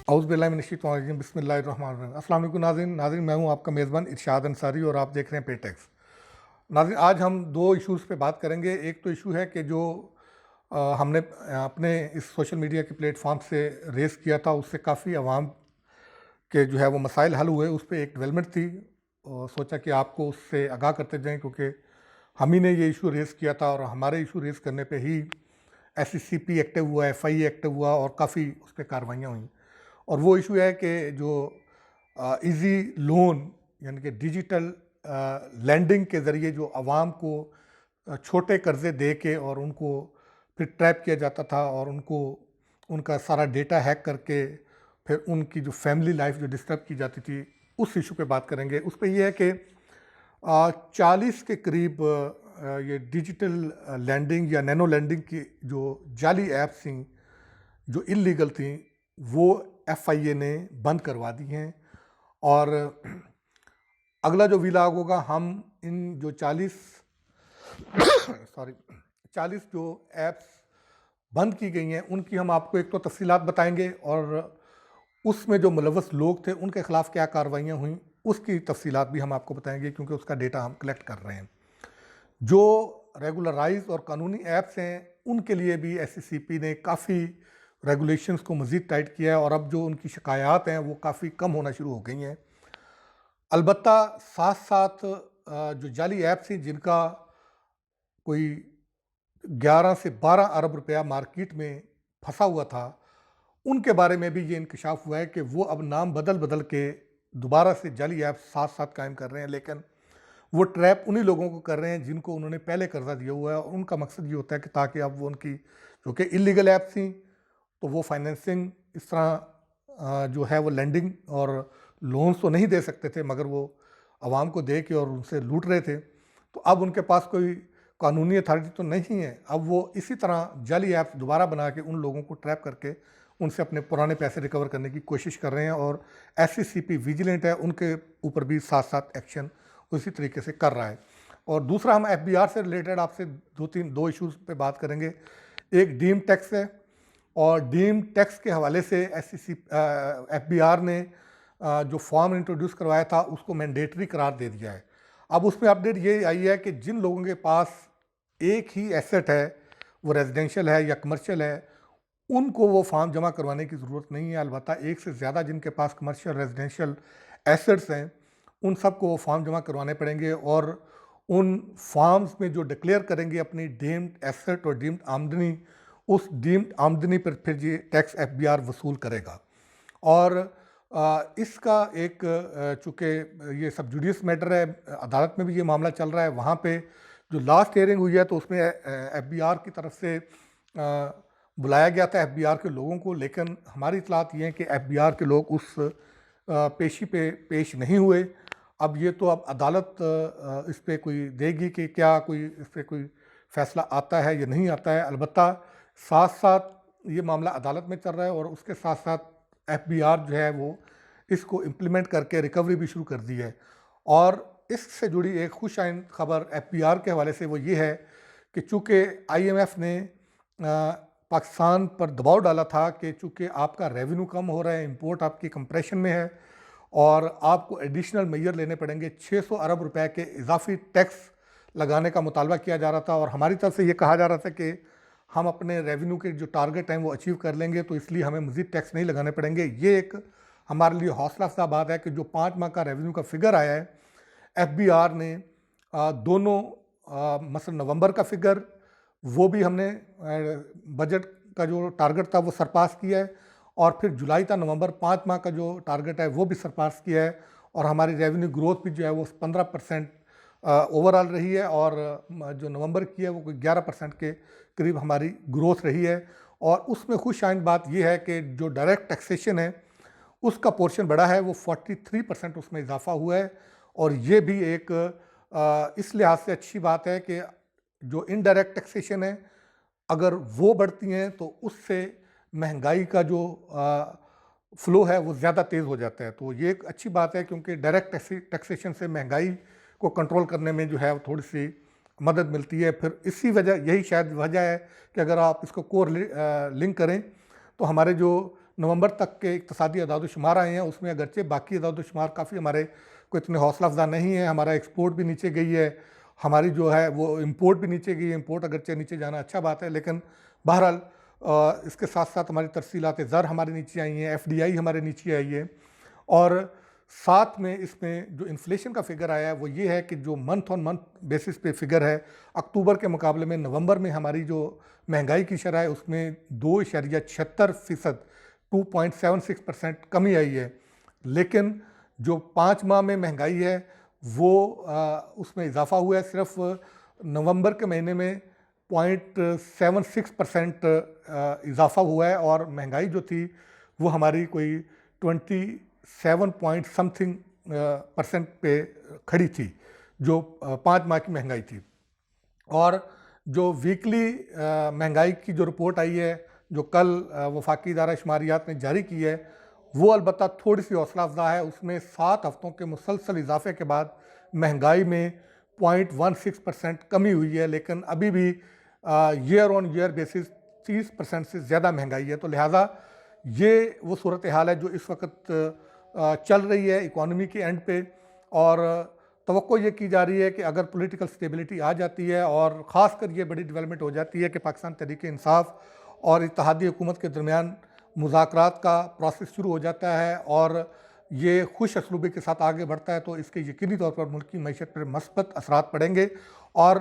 औज़ुबिल्लाहिमिनश्शैतानिर्रजीम बिस्मिल्लाहिर्रहमानिर्रहीम। अस्सलाम वालेकुम नाज़रीन, मैं हूँ आपका मेज़बान इरशाद अंसारी और आप देख रहे हैं पेटेक्स। नाज़रीन, आज हम दो इश्यूज़ पे बात करेंगे। एक तो इशू है कि जो हमने अपने इस सोशल मीडिया के प्लेटफॉर्म से रेज़ किया था, उससे काफ़ी अवाम के जो है वो मसाइल हल हुए। उस पे एक डेवलपमेंट थी और सोचा कि आपको उससे आगाह करते जाएँ, क्योंकि हम ही ने ये इशू रेज़ किया था और हमारे इशू रेज़ करने पे ही SCCP एक्टिव हुआ, FIE एक्टिव हुआ और काफ़ी उस पर कार्रवाइयाँ हुई। और वो इशू है कि जो इजी लोन यानी कि डिजिटल लैंडिंग के ज़रिए जो आवाम को छोटे कर्ज़े दे के और उनको फिर ट्रैप किया जाता था और उनको उनका सारा डेटा हैक करके फिर उनकी जो फैमिली लाइफ जो डिस्टर्ब की जाती थी, उस इशू पे बात करेंगे। उस पे ये है कि 40 के करीब ये डिजिटल लैंडिंग या नैनो लैंडिंग की जो जाली ऐप्स थी, जो इलीगल थी, वो FIA ने बंद करवा दी हैं। और अगला जो व्लॉग होगा, हम इन जो 40 जो ऐप्स बंद की गई हैं उनकी हम आपको एक तो तफसीलात बताएंगे और उसमें जो मुलव्वस लोग थे उनके खिलाफ क्या कार्रवाइयाँ हुई उसकी तफसीलात भी हम आपको बताएंगे, क्योंकि उसका डेटा हम कलेक्ट कर रहे हैं। जो रेगुलराइज और कानूनी ऐप्स हैं उनके लिए भी SCCP ने काफ़ी रेगुलेशंस को मज़ीद टाइट किया है और अब जो उनकी शिकायत हैं वो काफ़ी कम होना शुरू हो गई हैं। अलबत्ता साथ साथ जो जाली ऐप्स हैं जिनका कोई 11 से 12 अरब रुपया मार्केट में फंसा हुआ था, उनके बारे में भी ये इंकशाफ हुआ है कि वो अब नाम बदल बदल के दोबारा से जाली ऐप्स साथ साथ कायम कर रहे हैं। लेकिन वो ट्रैप उन्हीं लोगों को कर रहे हैं जिनको उन्होंने पहले कर्जा दिया हुआ है और उनका मकसद ये होता है कि ताकि अब वो उनकी जो कि इलीगल ऐप्स थी तो वो फाइनेंसिंग इस तरह जो है वो लैंडिंग और लोन्स तो नहीं दे सकते थे, मगर वो आवाम को दे के और उनसे लूट रहे थे। तो अब उनके पास कोई कानूनी अथॉरिटी तो नहीं है, अब वो इसी तरह जाली ऐप्स दोबारा बना के उन लोगों को ट्रैप करके उनसे अपने पुराने पैसे रिकवर करने की कोशिश कर रहे हैं। और SCCP विजिलेंट है, उनके ऊपर भी साथ साथ एक्शन उसी तरीके से कर रहा है। और दूसरा, हम FBR से रिलेटेड आपसे दो इश्यूज़ पे बात करेंगे। एक डीम टैक्स है और डीम टैक्स के हवाले से FBR ने जो फॉर्म इंट्रोड्यूस करवाया था उसको मैंडेटरी करार दे दिया है। अब उसमें अपडेट ये आई है कि जिन लोगों के पास एक ही एसेट है, वो रेजिडेंशियल है या कमर्शियल है, उनको वो फॉर्म जमा करवाने की ज़रूरत नहीं है। अलबत्ता एक से ज़्यादा जिनके पास कमर्शियल रेजिडेंशियल एसेट्स हैं उन सबको वो फॉर्म जमा करवाने पड़ेंगे और उन फॉर्म्स में जो डिक्लेयर करेंगे अपनी डीम्ड एसेट और डीम्ड आमदनी, उस डीम्ड आमदनी पर फिर ये टैक्स FBR वसूल करेगा। और इसका एक चूँकि ये सब जुडियस मैटर है, अदालत में भी ये मामला चल रहा है, वहाँ पे जो लास्ट हियरिंग हुई है तो उसमें FBR की तरफ से बुलाया गया था FBR के लोगों को, लेकिन हमारी इतलात ये है कि FBR के लोग उस पेशी पे पेश नहीं हुए। अब ये तो अब अदालत इस पर कोई देगी कि क्या कोई इस पर कोई फ़ैसला आता है या नहीं आता है। अलबत्ता साथ साथ ये मामला अदालत में चल रहा है और उसके साथ साथ FBR जो है वो इसको इम्प्लीमेंट करके रिकवरी भी शुरू कर दी है। और इससे जुड़ी एक खुश आइंद खबर FBR के हवाले से वो ये है कि चूँकि IMF ने पाकिस्तान पर दबाव डाला था कि चूँकि आपका रेवेन्यू कम हो रहा है, इंपोर्ट आपकी कंप्रेशन में है और आपको एडिशनल मेजर लेने पड़ेंगे, 600 अरब रुपए के इजाफी टैक्स लगाने का मुतालबा किया जा रहा था। और हमारी तरफ से ये कहा जा रहा था कि हम अपने रेवेन्यू के जो टारगेट हैं वो अचीव कर लेंगे, तो इसलिए हमें मज़ीद टैक्स नहीं लगाने पड़ेंगे। ये एक हमारे लिए हौसला अफजा बात है कि जो 5 माह का रेवेन्यू का फिगर आया है, FBR ने दोनों मसलन नवंबर का फिगर वो भी हमने बजट का जो टारगेट था वो सरपास किया है और फिर जुलाई था नवंबर 5 माह का जो टारगेट है वो भी सरपास किया है और हमारी रेवेन्यू ग्रोथ भी जो है वो 15% ओवरऑल रही है और जो नवंबर की है वो कोई 11% के करीब हमारी ग्रोथ रही है। और उसमें खुश आइंद बात यह है कि जो डायरेक्ट टैक्सेशन है उसका पोर्शन बढ़ा है, वो 43% उसमें इजाफा हुआ है। और ये भी एक इस लिहाज से अच्छी बात है कि जो इनडायरेक्ट टैक्सेशन है अगर वो बढ़ती हैं तो उससे महंगाई का जो फ़्लो है वो ज़्यादा तेज़ हो जाता है। तो ये एक अच्छी बात है क्योंकि डायरेक्ट टैक्सेशन से महंगाई को कंट्रोल करने में जो है वो थोड़ी सी मदद मिलती है। फिर इसी वजह, यही शायद वजह है कि अगर आप इसको कोर लिंक करें तो हमारे जो नवंबर तक के इक़्तिसादी अदाद-ओ-शुमार आए हैं, उसमें अगरचे बाकी अदाद-ओ-शुमार काफ़ी हमारे को इतने हौसला अफ़ज़ा नहीं है। हमारा एक्सपोर्ट भी नीचे गई है, हमारी जो है वो इम्पोर्ट भी नीचे गई है। इम्पोर्ट अगरचे नीचे जाना अच्छा बात है, लेकिन बहरहाल इसके साथ-साथ हमारी तरसीलात ज़र हमारे नीचे आई हैं, एफडीआई हमारे नीचे आई है और साथ में इसमें जो इन्फ्लेशन का फिगर आया है वो ये है कि जो मंथ ऑन मंथ बेसिस पे फिगर है, अक्टूबर के मुकाबले में नवंबर में हमारी जो महंगाई की शरह है उसमें 2.76% 2.76% कमी आई है। लेकिन जो 5 माह में महंगाई है वो उसमें इजाफा हुआ है, सिर्फ नवंबर के महीने में 0.76% इजाफा हुआ है और महंगाई जो थी वो हमारी कोई 27 पॉइंट समथिंग परसेंट पे खड़ी थी, जो 5 माह की महंगाई थी। और जो वीकली महंगाई की जो रिपोर्ट आई है, जो कल वफाकी इदारा शुमारियात ने जारी की है, वो अलबत्ता थोड़ी सी हौसला अफ़ज़ा है। उसमें 7 हफ्तों के मुसलसल इजाफे के बाद महंगाई में 0.16% कमी हुई है, लेकिन अभी भी ईयर ऑन ईयर बेसिस 30% से ज़्यादा महंगाई है। तो लिहाजा ये वो सूरत हाल है जो इस वक्त चल रही है इकॉनमी के एंड पे, और तवक्को ये की जा रही है कि अगर पॉलिटिकल स्टेबिलिटी आ जाती है और ख़ासकर ये बड़ी डेवलपमेंट हो जाती है कि पाकिस्तान तहरीक इंसाफ और इत्तेहादी हुकूमत के दरमियान मुज़ाकरात का प्रोसेस शुरू हो जाता है और ये खुश असलूबी के साथ आगे बढ़ता है, तो इसके यकीनी तौर पर मुल्क की मईशत पर मस्बत असरात पड़ेंगे। और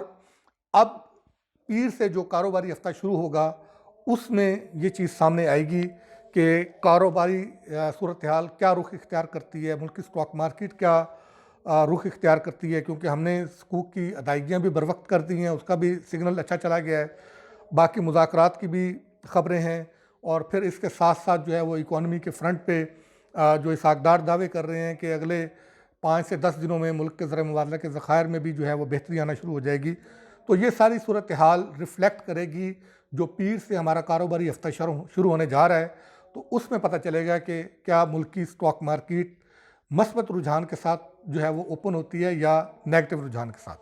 अब पीर से जो कारोबारी हफ्ता शुरू होगा उसमें ये चीज़ सामने आएगी कि कारोबारी सूरत हाल क्या रुख इख्तियार करती है, मुल्क की स्टॉक मार्केट क्या रुख इख्तियार करती है, क्योंकि हमने हुकूक की अदायगियाँ भी बर वक्त कर दी हैं, उसका भी सिग्नल अच्छा चला गया है। बाकी मुज़ाकरात की भी ख़बरें हैं और फिर इसके साथ साथ जो है वो इकॉनमी के फ्रंट पे जो इसाकदार दावे कर रहे हैं कि अगले 5 से 10 दिनों में मुल्क के ज़र मुबादला के ज़खायर में भी जो है वो बेहतरी आना शुरू हो जाएगी। तो ये सारी सूरत हाल रिफ्लेक्ट करेगी जो पीर से हमारा कारोबारी हफ्ता शुरू होने जा रहा है, तो उसमें पता चलेगा कि क्या मुल्क की स्टॉक मार्केट मस्बत रुझान के साथ जो है वो ओपन होती है या नेगेटिव रुझान के साथ।